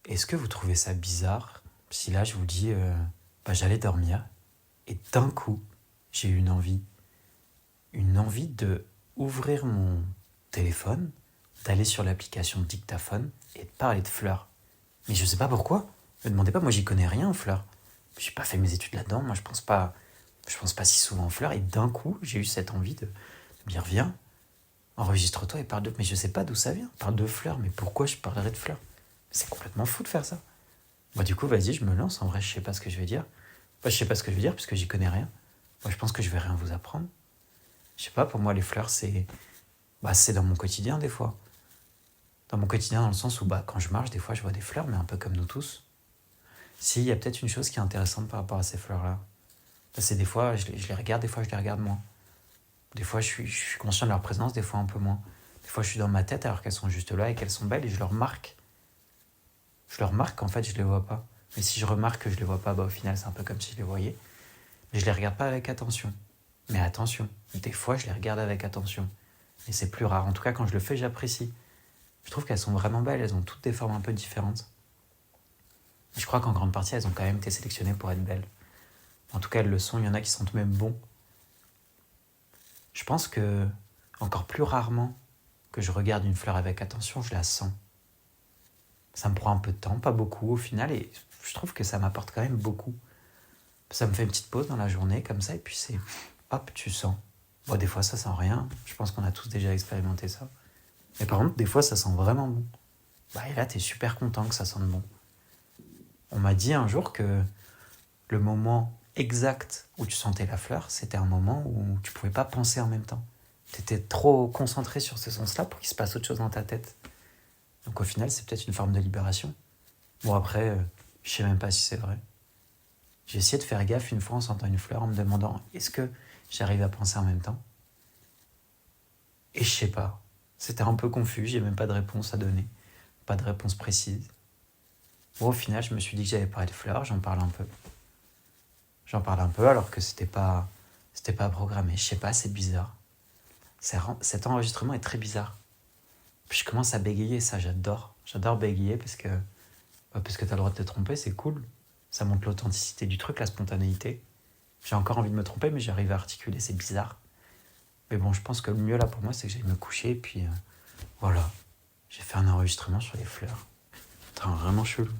Est-ce que vous trouvez ça bizarre si là je vous dis j'allais dormir et d'un coup j'ai eu une envie de ouvrir mon téléphone, d'aller sur l'application dictaphone et de parler de fleurs. Mais je sais pas pourquoi. Ne me demandez pas, moi j'y connais rien en fleurs. J'ai pas fait mes études là-dedans, moi je pense pas si souvent en fleurs et d'un coup j'ai eu cette envie de me dire viens, enregistre-toi et parle de... Mais je sais pas d'où ça vient, parle de fleurs, mais pourquoi je parlerais de fleurs? C'est complètement fou de faire ça. Moi du coup vas-y je me lance, en vrai je sais pas ce que je vais dire. Je sais pas ce que je vais dire puisque j'y connais rien. Moi je pense que je vais rien vous apprendre. Je sais pas, pour moi les fleurs c'est dans mon quotidien des fois. Dans mon quotidien dans le sens où quand je marche des fois je vois des fleurs mais un peu comme nous tous. Si, il y a peut-être une chose qui est intéressante par rapport à ces fleurs-là. C'est des fois je les regarde, des fois je les regarde moins. Des fois je suis conscient de leur présence, des fois un peu moins. Des fois je suis dans ma tête alors qu'elles sont juste là et qu'elles sont belles et je les remarque. Je les remarque qu'en fait je les vois pas. Mais si je remarque que je les vois pas, au final c'est un peu comme si je les voyais. Mais je les regarde pas avec attention. Mais attention, des fois je les regarde avec attention. Et c'est plus rare. En tout cas quand je le fais j'apprécie. Je trouve qu'elles sont vraiment belles, elles ont toutes des formes un peu différentes. Et je crois qu'en grande partie elles ont quand même été sélectionnées pour être belles. En tout cas elles le sont, il y en a qui sentent même bon. Je pense que encore plus rarement que je regarde une fleur avec attention, je la sens. Ça me prend un peu de temps, pas beaucoup au final, et je trouve que ça m'apporte quand même beaucoup. Ça me fait une petite pause dans la journée comme ça, et puis c'est hop, tu sens. Bon, des fois ça sent rien, je pense qu'on a tous déjà expérimenté ça. Mais par contre, des fois ça sent vraiment bon. Et là, t'es super content que ça sente bon. On m'a dit un jour que le moment exact où tu sentais la fleur, c'était un moment où tu pouvais pas penser en même temps. T'étais trop concentré sur ce sens-là pour qu'il se passe autre chose dans ta tête. Donc au final, c'est peut-être une forme de libération. Bon après, je sais même pas si c'est vrai. J'ai essayé de faire gaffe une fois en sentant une fleur en me demandant est-ce que j'arrive à penser en même temps. Et je sais pas. C'était un peu confus, j'ai même pas de réponse à donner. Pas de réponse précise. Bon, au final, je me suis dit que j'avais parlé de fleurs, j'en parle un peu. J'en parle un peu alors que c'était pas programmé. Je sais pas, c'est bizarre. Cet enregistrement est très bizarre. Puis je commence à bégayer, ça j'adore. J'adore bégayer parce que t'as le droit de te tromper, c'est cool. Ça montre l'authenticité du truc, la spontanéité. J'ai encore envie de me tromper, mais j'arrive à articuler, c'est bizarre. Mais bon, je pense que le mieux là pour moi, c'est que j'aille me coucher et puis voilà. J'ai fait un enregistrement sur les fleurs. C'est vraiment chelou.